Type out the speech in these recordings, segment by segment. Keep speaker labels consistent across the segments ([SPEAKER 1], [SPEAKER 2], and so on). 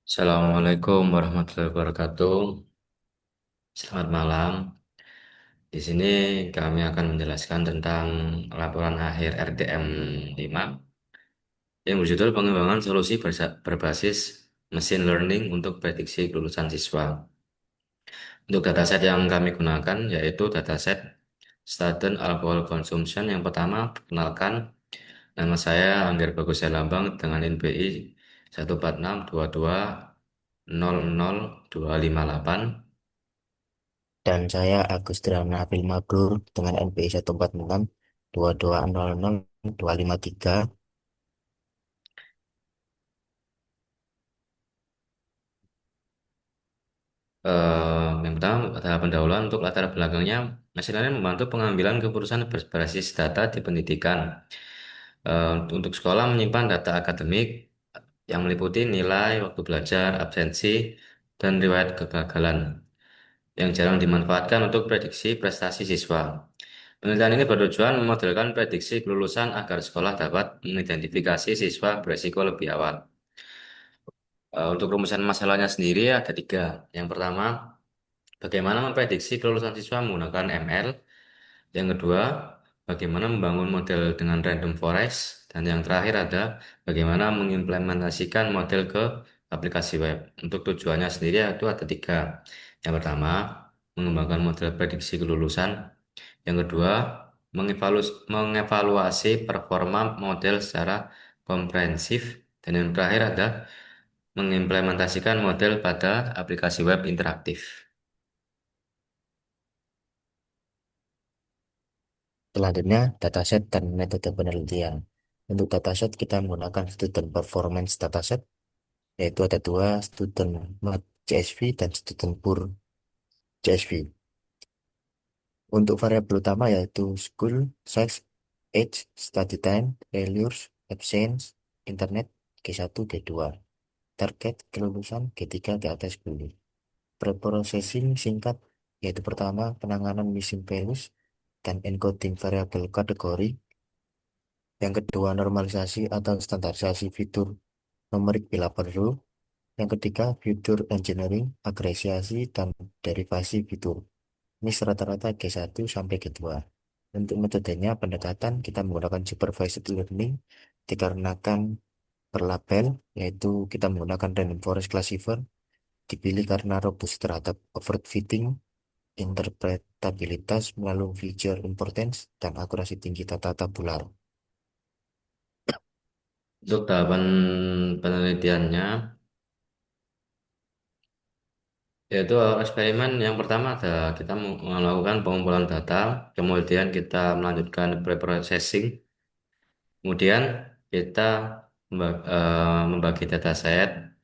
[SPEAKER 1] Assalamualaikum warahmatullahi wabarakatuh. Selamat malam. Di sini kami akan menjelaskan tentang laporan akhir RDM 5 yang berjudul Pengembangan Solusi Berbasis Machine Learning untuk Prediksi Kelulusan Siswa. Untuk dataset yang kami gunakan yaitu dataset Student Alcohol Consumption. Yang pertama, perkenalkan, nama saya Angger Bagus Lambang dengan NPI 14622000258.
[SPEAKER 2] Dan saya Agus Triana April Mabrur dengan NPI 146 2200253.
[SPEAKER 1] Yang pertama adalah pendahuluan untuk latar belakangnya. Machine learning membantu pengambilan keputusan berbasis data di pendidikan. Untuk sekolah menyimpan data akademik yang meliputi nilai, waktu belajar, absensi, dan riwayat kegagalan yang jarang dimanfaatkan untuk prediksi prestasi siswa. Penelitian ini bertujuan memodelkan prediksi kelulusan agar sekolah dapat mengidentifikasi siswa beresiko lebih awal. Untuk rumusan masalahnya sendiri ada tiga. Yang pertama, bagaimana memprediksi kelulusan siswa menggunakan ML. Yang kedua, bagaimana membangun model dengan random forest. Dan yang terakhir ada bagaimana mengimplementasikan model ke aplikasi web. Untuk tujuannya sendiri itu ada tiga. Yang pertama, mengembangkan model prediksi kelulusan. Yang kedua, mengevaluasi performa model secara komprehensif. Dan yang terakhir ada mengimplementasikan model pada aplikasi web interaktif.
[SPEAKER 2] Selanjutnya, dataset dan metode penelitian. Untuk dataset kita menggunakan student performance dataset, yaitu ada dua, student math CSV dan student pur CSV. Untuk variabel utama yaitu school, sex, age, study time, failures, absence, internet, G1, G2. Target kelulusan G3 ke atas dulu. Preprocessing singkat, yaitu pertama penanganan missing values dan encoding variabel kategori. Yang kedua normalisasi atau standarisasi fitur numerik bila perlu. Yang ketiga fitur engineering, agresiasi dan derivasi fitur. Ini rata-rata G1 sampai G2. Untuk metodenya pendekatan kita menggunakan supervised learning dikarenakan berlabel, yaitu kita menggunakan random forest classifier, dipilih karena robust terhadap overfitting, interpretabilitas melalui feature importance, dan akurasi tinggi tata tabular.
[SPEAKER 1] Untuk tahapan penelitiannya, yaitu eksperimen yang pertama ada kita melakukan pengumpulan data, kemudian kita melanjutkan preprocessing, kemudian kita membagi dataset,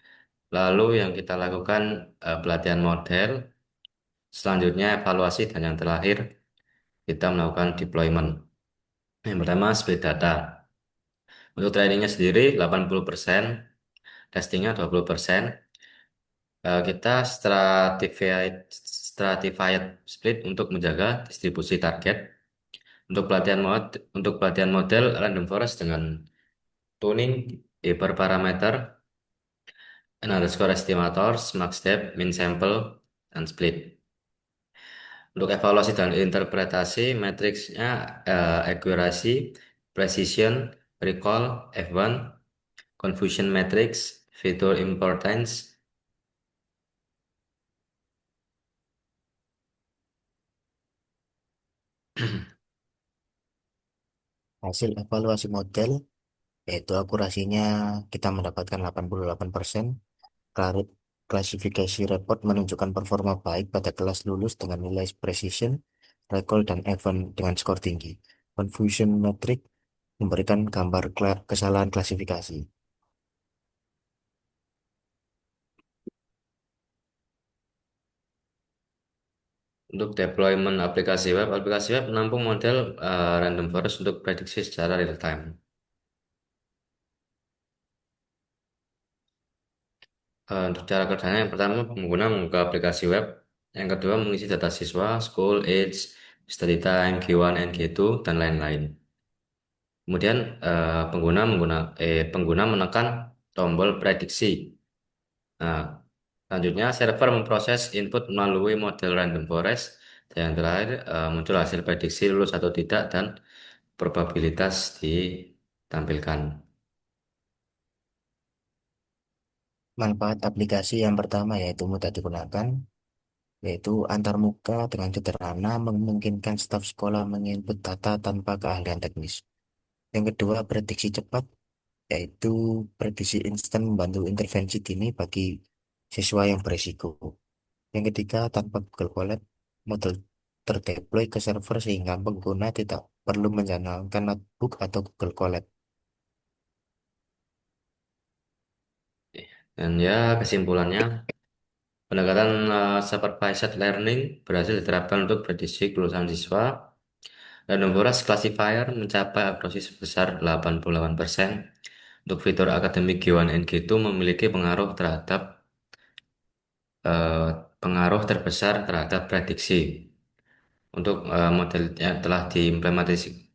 [SPEAKER 1] lalu yang kita lakukan pelatihan model, selanjutnya evaluasi, dan yang terakhir kita melakukan deployment. Yang pertama split data. Untuk trainingnya sendiri 80%, testingnya 20%. Kita stratified split untuk menjaga distribusi target. Untuk pelatihan model random forest dengan tuning hyperparameter, underscore estimators, max step, min sample, dan split. Untuk evaluasi dan interpretasi, matriksnya accuracy, precision, recall, F1, confusion matrix, feature importance.
[SPEAKER 2] Hasil evaluasi model, yaitu akurasinya kita mendapatkan 88%. Klasifikasi report menunjukkan performa baik pada kelas lulus dengan nilai precision, recall, dan event dengan skor tinggi. Confusion metric memberikan gambar kesalahan klasifikasi.
[SPEAKER 1] Untuk deployment aplikasi web menampung model random forest untuk prediksi secara real time. Untuk cara kerjanya yang pertama pengguna membuka aplikasi web, yang kedua mengisi data siswa, school, age, study time, Q1 and Q2 dan lain-lain. Kemudian pengguna menekan tombol prediksi. Nah, selanjutnya server memproses input melalui model random forest. Dan yang terakhir muncul hasil prediksi lulus atau tidak dan probabilitas ditampilkan.
[SPEAKER 2] Manfaat aplikasi yang pertama yaitu mudah digunakan, yaitu antarmuka dengan sederhana memungkinkan staf sekolah menginput data tanpa keahlian teknis. Yang kedua, prediksi cepat, yaitu prediksi instan membantu intervensi dini bagi siswa yang berisiko. Yang ketiga, tanpa Google Colab, model terdeploy ke server sehingga pengguna tidak perlu menjalankan notebook atau Google Colab.
[SPEAKER 1] Dan ya kesimpulannya, pendekatan supervised learning berhasil diterapkan untuk prediksi kelulusan siswa. Random Forest Classifier mencapai akurasi sebesar 88%. Untuk fitur akademik G1 and G2 memiliki eh, pengaruh terbesar terhadap prediksi. Untuk model yang telah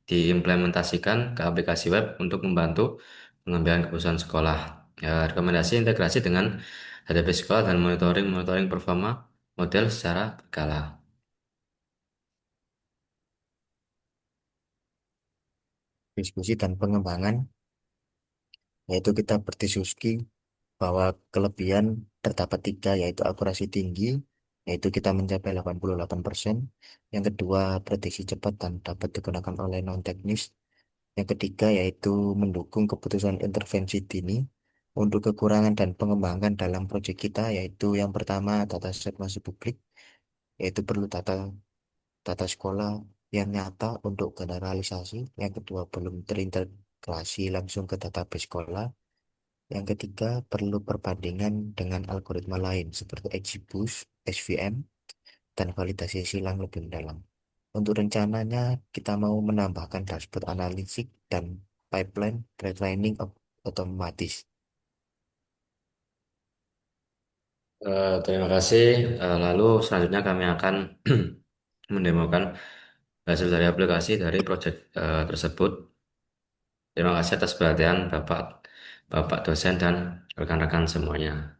[SPEAKER 1] diimplementasikan ke aplikasi web untuk membantu pengambilan keputusan sekolah. Ya, rekomendasi integrasi dengan database sekolah dan monitoring performa model secara berkala.
[SPEAKER 2] Diskusi dan pengembangan, yaitu kita berdiskusi bahwa kelebihan terdapat tiga, yaitu akurasi tinggi, yaitu kita mencapai 88%. Yang kedua, prediksi cepat dan dapat digunakan oleh non-teknis. Yang ketiga, yaitu mendukung keputusan intervensi dini. Untuk kekurangan dan pengembangan dalam proyek kita, yaitu yang pertama, dataset masih publik, yaitu perlu data sekolah yang nyata untuk generalisasi. Yang kedua, belum terintegrasi langsung ke database sekolah. Yang ketiga, perlu perbandingan dengan algoritma lain seperti XGBoost, SVM, dan validasi silang lebih mendalam. Untuk rencananya, kita mau menambahkan dashboard analitik dan pipeline retraining otomatis.
[SPEAKER 1] Terima kasih. Lalu selanjutnya kami akan mendemokan hasil dari aplikasi dari proyek tersebut. Terima kasih atas perhatian Bapak, Bapak dosen dan rekan-rekan semuanya.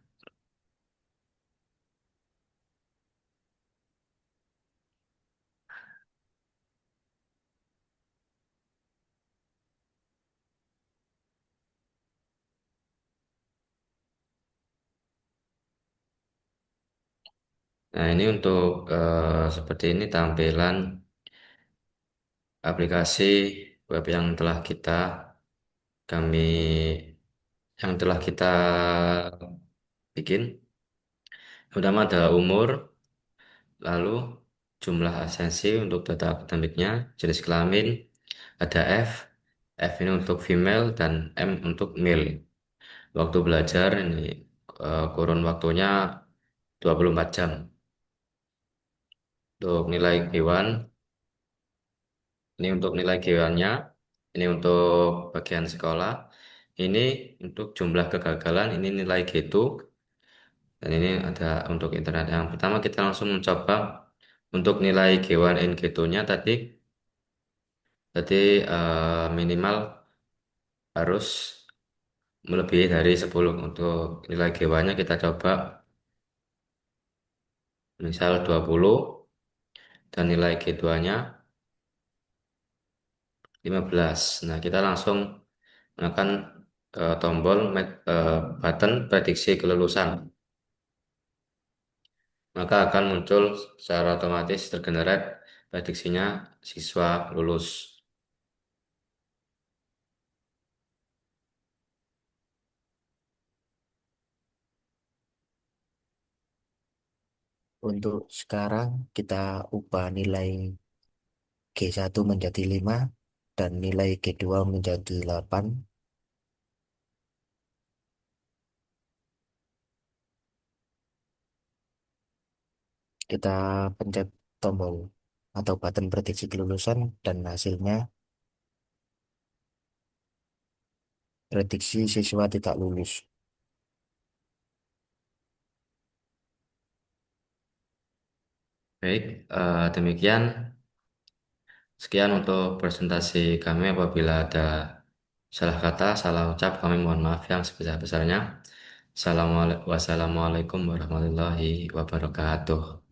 [SPEAKER 1] Nah, ini untuk seperti ini tampilan aplikasi web kami yang telah kita bikin. Pertama ada umur, lalu jumlah absensi untuk data akademiknya, jenis kelamin, ada F ini untuk female dan M untuk male. Waktu belajar ini kurun waktunya 24 jam. Untuk nilai G1, ini untuk nilai G1-nya, ini untuk bagian sekolah, ini untuk jumlah kegagalan, ini nilai G2, dan ini ada untuk internet. Yang pertama kita langsung mencoba untuk nilai G1 and G2-nya tadi minimal harus melebihi dari 10. Untuk nilai G1-nya kita coba misal 20 dan nilai G2-nya 15. Nah, kita langsung menekan tombol button prediksi kelulusan. Maka akan muncul secara otomatis tergenerate prediksinya siswa lulus.
[SPEAKER 2] Untuk sekarang, kita ubah nilai G1 menjadi 5 dan nilai G2 menjadi 8. Kita pencet tombol atau button prediksi kelulusan dan hasilnya prediksi siswa tidak lulus.
[SPEAKER 1] Baik, demikian. Sekian untuk presentasi kami. Apabila ada salah kata, salah ucap, kami mohon maaf yang sebesar-besarnya. Wassalamualaikum warahmatullahi wabarakatuh.